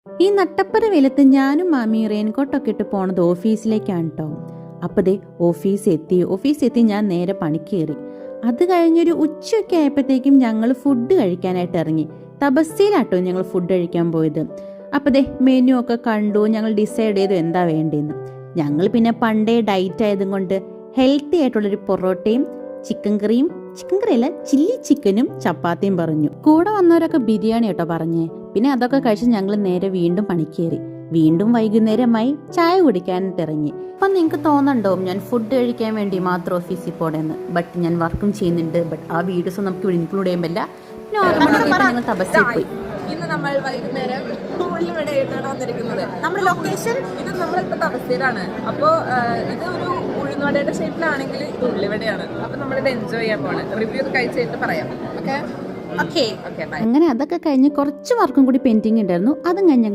ഈ നട്ടപ്പര വെയിലത്ത് ഞാനും മാമിയും റെയിൻകോട്ടൊക്കെ ഇട്ട് പോണത് ഓഫീസിലേക്കാണ് കേട്ടോ. അപ്പതേ ഓഫീസ് എത്തി ഞാൻ നേരെ പണിക്കേറി. അത് കഴിഞ്ഞൊരു ഉച്ചയൊക്കെ ആയപ്പോഴത്തേക്കും ഞങ്ങൾ ഫുഡ് കഴിക്കാനായിട്ട് ഇറങ്ങി. തപസ്യയിലാട്ടോ ഞങ്ങൾ ഫുഡ് കഴിക്കാൻ പോയത്. അപ്പതേ മെനു ഒക്കെ കണ്ടു, ഞങ്ങൾ ഡിസൈഡ് ചെയ്തു എന്താ വേണ്ടതെന്ന്. ഞങ്ങൾ പിന്നെ പണ്ടേ ഡയറ്റ് ആയതും കൊണ്ട് ഹെൽത്തി ആയിട്ടുള്ളൊരു പൊറോട്ടയും ചിക്കൻ കറിയല്ല ചില്ലി ചിക്കനും ചപ്പാത്തിയും പറഞ്ഞു. കൂടെ വന്നവരൊക്കെ ബിരിയാണി കേട്ടോ പറഞ്ഞേ. പിന്നെ അതൊക്കെ കഴിച്ച് ഞങ്ങൾ നേരെ വീണ്ടും പണിക്കേറി. വീണ്ടും വൈകുന്നേരമായി ചായ കുടിക്കാനായിട്ട് ഇറങ്ങി. അപ്പം നിങ്ങൾക്ക് തോന്നണ്ടാവും ഞാൻ ഫുഡ് കഴിക്കാൻ വേണ്ടി മാത്രം ഓഫീസിൽ പോണെന്ന്. ബട്ട് ഞാൻ വർക്കും ചെയ്യുന്നുണ്ട്. ബട്ട് ആ വീഡിയോസ് നമുക്ക് ഇവിടെ ഇൻക്ലൂഡ് ചെയ്യാൻ പറ്റില്ല. ഞങ്ങൾ തപസ്സിൽ പോയി. ഇന്ന് നമ്മൾ വൈകുന്നേരം ഉള്ളിവടയായിട്ടാണ് വന്നിരിക്കുന്നത്. നമ്മുടെ ലൊക്കേഷൻ ഇത് നമ്മളിപ്പോൾ തപസ്സിലാണ്. അപ്പോൾ ഇത് ഒരു ഉഴുന്നുവടയുടെ ഷേപ്പിലാണെങ്കിൽ ഇത് ഉള്ളിവടയാണ്. അപ്പോൾ നമ്മളിത് എൻജോയ് ചെയ്യാൻ പോണ്. റിവ്യൂ കഴിച്ചിട്ട് പറയാം. ഓക്കെ. അങ്ങനെ അതൊക്കെ കഴിഞ്ഞ് കുറച്ച് വർക്കും കൂടി പെൻഡിങ് ഉണ്ടായിരുന്നു. അതും കഴിഞ്ഞ്